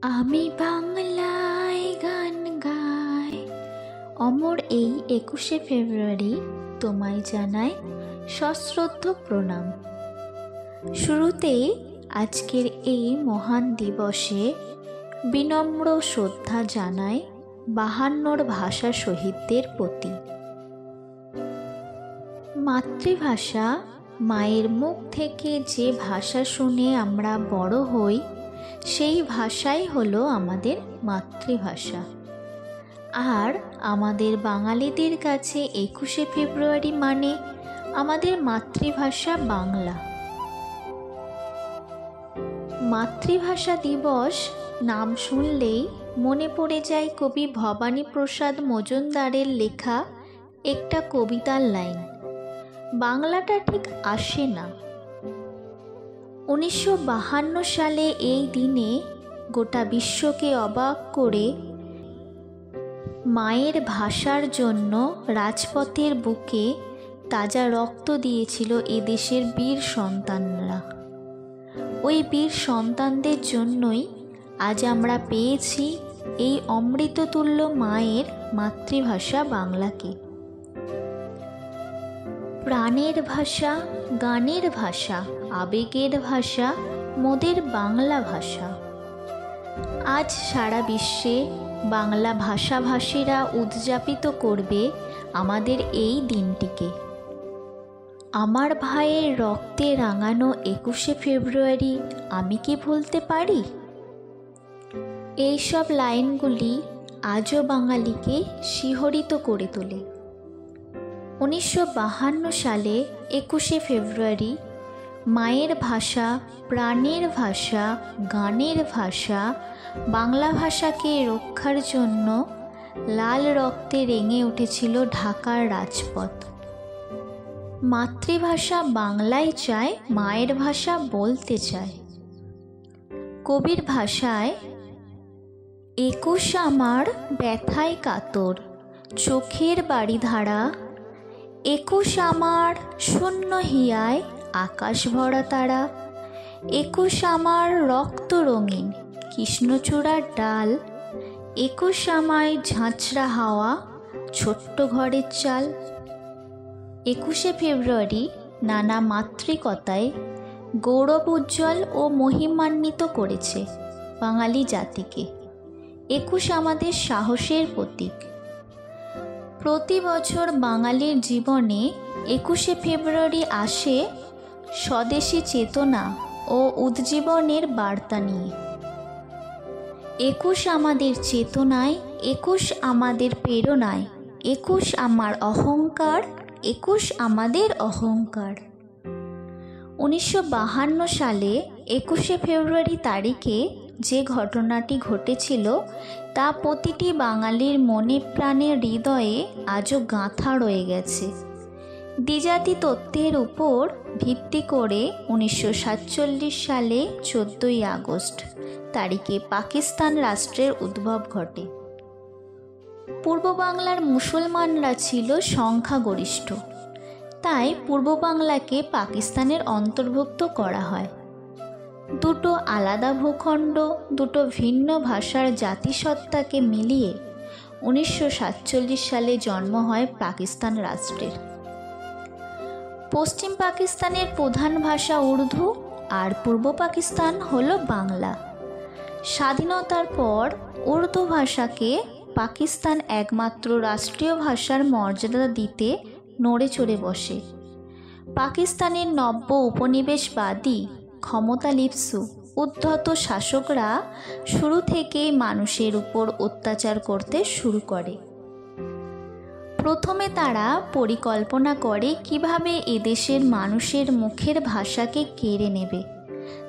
আমি বাংলায় গান গাই। অমর এই 21শে ফেব্রুয়ারি তোমায় জানাই সশ্রদ্ধ প্রণাম। শুরুতেই আজকের এই মহান দিবসে বিনম্র শ্রদ্ধা জানাই 52 ভাষা শহীদদের প্রতি। মাতৃভাষা, মায়ের মুখ থেকে যে ভাষা শুনে আমরা বড় হই, সেই ভাষাই হলো আমাদের মাতৃভাষা। আর আমাদের বাঙালিদের কাছে 21শে ফেব্রুয়ারি মানে আমাদের মাতৃভাষা বাংলা। মাতৃভাষা দিবস নাম শুনলেই মনে পড়ে যায় কবি ভবানীপ্রসাদ মজুমদারের লেখা একটা কবিতার লাইন, বাংলাটা ঠিক আসে না। 1952 সালে এই দিনে গোটা বিশ্বকে অবাক করে মায়ের ভাষার জন্য রাজপথের বুকে তাজা রক্ত দিয়েছিল এদেশের বীর সন্তানরা। ওই বীর সন্তানদের জন্যই আজ আমরা পেয়েছি এই অমৃততুল্য মায়ের মাতৃভাষা বাংলাকে। প্রাণের ভাষা, গানের ভাষা, আবেগের ভাষা, মোদের বাংলা ভাষা। আজ সারা বিশ্বে বাংলা ভাষাভাষীরা উদযাপিত করবে আমাদের এই দিনটিকে। আমার ভাইয়ের রক্তে রাঙানো 21শে ফেব্রুয়ারি আমি কি ভুলতে পারি? এইসব লাইনগুলি আজও বাঙালিকে শিহরিত করে তোলে। 1952 সালে 21শে ফেব্রুয়ারি মায়ের ভাষা, প্রাণের ভাষা, গানের ভাষা, বাংলা ভাষাকে রক্ষার জন্য লাল রক্তে রেঙে উঠেছিল ঢাকার রাজপথ। মাতৃভাষা বাংলায় চায়, মায়ের ভাষা বলতে চায়। কবির ভাষায়, 21 আমার ব্যথায় কাতর, চোখের বাড়িধারা, 21 আমার শূন্য হিয়ায় আকাশ ভরা তারা, 21 আমার রক্ত রঙিন কৃষ্ণচূড়ার ডাল, 21 আমায় ঝাঁঝরা হাওয়া ছোট্ট ঘরের চাল। 21শে ফেব্রুয়ারি নানা মাতৃকতায় গৌরব উজ্জ্বল ও মহিমান্বিত করেছে বাঙালি জাতিকে। 21 আমাদের সাহসের প্রতীক। প্রতি বছর বাঙালির জীবনে 21শে ফেব্রুয়ারি আসে স্বদেশী চেতনা ও উজ্জীবনের বার্তা নিয়ে। 21 আমাদের চেতনায়, 21 আমাদের প্রেরণায়, 21 আমার অহংকার, 21 আমাদের অহংকার। 1952 সালে 21শে ফেব্রুয়ারি তারিখে যে ঘটনাটি ঘটেছিল তা প্রতিটি বাঙালির মনে প্রাণে হৃদয়ে আজও গাঁথা রয়ে গেছে। দ্বিজাতি তত্ত্বের উপর ভিত্তি করে 1947 সালে 14ই আগস্ট তারিখে পাকিস্তান রাষ্ট্রের উদ্ভব ঘটে। পূর্ব বাংলার মুসলমানরা ছিল সংখ্যাগরিষ্ঠ, তাই পূর্ব বাংলাকে পাকিস্তানের অন্তর্ভুক্ত করা হয়। দুটো আলাদা ভূখণ্ড, দুটো ভিন্ন ভাষার জাতিসত্তাকে মিলিয়ে 1947 সালে জন্ম হয় পাকিস্তান রাষ্ট্রের। পশ্চিম পাকিস্তানের প্রধান ভাষা উর্দু আর পূর্ব পাকিস্তান হলো বাংলা। স্বাধীনতার পর উর্দু ভাষাকে পাকিস্তান একমাত্র রাষ্ট্রীয় ভাষার মর্যাদা দিতে নড়ে চড়ে বসে। পাকিস্তানের নব্য উপনিবেশবাদী ক্ষমতালিপ্সু উদ্ধত শাসকরা শুরু থেকেই মানুষের উপর অত্যাচার করতে শুরু করে। প্রথমে তারা পরিকল্পনা করে কিভাবে এদেশের মানুষের মুখের ভাষাকে কেড়ে নেবে।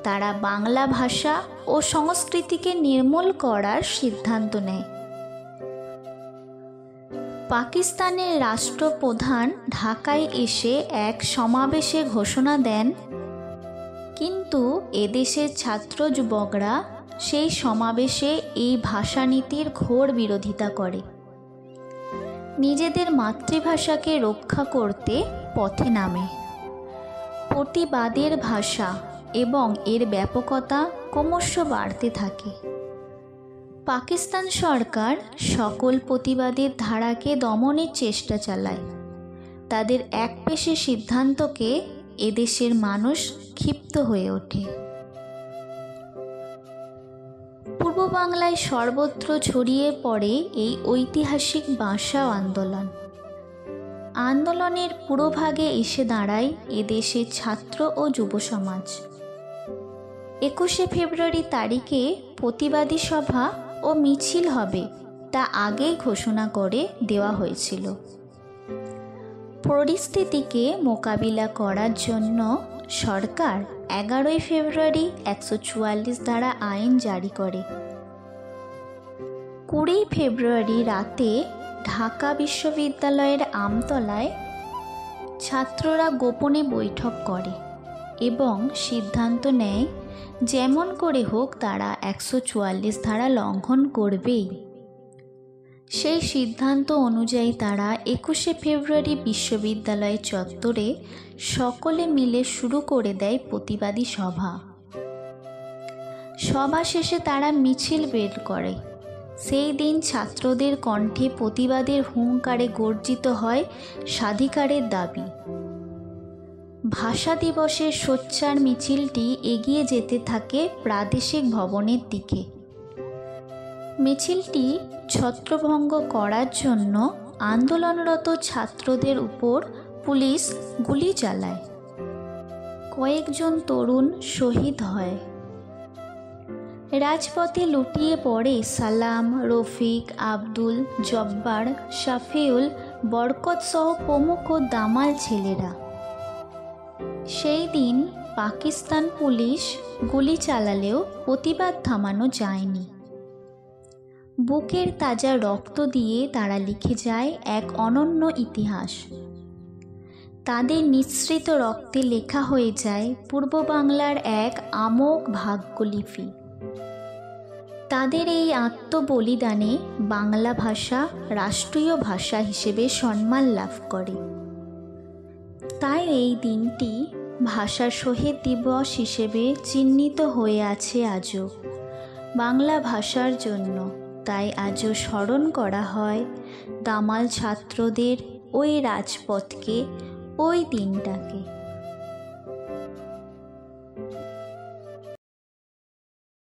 তারা বাংলা ভাষা ও সংস্কৃতিকে নির্মূল করার সিদ্ধান্ত নেয়। পাকিস্তানের রাষ্ট্রপ্রধান ঢাকায় এসে এক সমাবেশে ঘোষণা দেন, কিন্তু এদেশের ছাত্র যুবকরা সেই সমাবেশে এই ভাষানীতির ঘোর বিরোধিতা করে। নিজেদের মাতৃভাষাকে রক্ষা করতে পথে নামে। প্রতিবাদের ভাষা এবং এর ব্যাপকতা ক্রমশ বাড়তে থাকে। পাকিস্তান সরকার সকল প্রতিবাদের ধারাকে দমনের চেষ্টা চালায়। তাদের একপেশে সিদ্ধান্তকে এদেশের মানুষ ক্ষিপ্ত হয়ে ওঠে। পূর্ব বাংলায় সর্বত্র ছড়িয়ে পড়ে এই ঐতিহাসিক ভাষা আন্দোলন। আন্দোলনের পুরোভাগে এসে দাঁড়ায় এদেশের ছাত্র ও যুব সমাজ। 21শে ফেব্রুয়ারি তারিখে প্রতিবাদী সভা ও মিছিল হবে তা আগেই ঘোষণা করে দেওয়া হয়েছিল। পরিস্থিতিকে মোকাবিলা করার জন্য সরকার 11ই ফেব্রুয়ারি 144 ধারা আইন জারি করে। 20 ফেব্রুয়ারি রাতে ঢাকা বিশ্ববিদ্যালয়ের আমতলায় ছাত্ররা গোপনে বৈঠক করে এবং সিদ্ধান্ত নেয় যেমন করে হোক তারা 144 ধারা লঙ্ঘন করবেই। সেই সিদ্ধান্ত অনুযায়ী তারা 21শে ফেব্রুয়ারি বিশ্ববিদ্যালয় চত্বরে সকলে মিলে শুরু করে দেয় প্রতিবাদী সভা। সভা শেষে তারা মিছিল বের করে। সেই দিন ছাত্রদের কণ্ঠে প্রতিবাদের হুঙ্কারে গর্জিত হয় স্বাধিকারের দাবি। ভাষা দিবসের সোচ্চার মিছিলটি এগিয়ে যেতে থাকে প্রাদেশিক ভবনের দিকে। মিছিলটি ছত্রভঙ্গ করার জন্য আন্দোলনরত ছাত্রদের উপর পুলিশ গুলি চালায়। কয়েকজন তরুণ শহীদ হয়। রাজপথে লুটিয়ে পড়ে সালাম, রফিক, আব্দুল জব্বার, শাফিউল, বরকত সহ প্রমুখ দামাল ছেলেরা। সেই দিন পাকিস্তান পুলিশ গুলি চালালেও প্রতিবাদ থামানো যায়নি। বুকের তাজা রক্ত দিয়ে তারা লিখে যায় এক অনন্য ইতিহাস। তাদের নিঃসৃত রক্তে লেখা হয়ে যায় পূর্ব বাংলার এক আমোঘ ভাগ্যলিপি। তাদের এই আত্মবলিদানে বাংলা ভাষা রাষ্ট্রীয় ভাষা হিসেবে সম্মান লাভ করে। তাই এই দিনটি ভাষা শহীদ দিবস হিসেবে চিহ্নিত হয়ে আছে আজও বাংলা ভাষার জন্য। তাই আজও স্মরণ করা হয় দামাল ছাত্রদের ওই রাজপথকে, ওই দিনটাকে।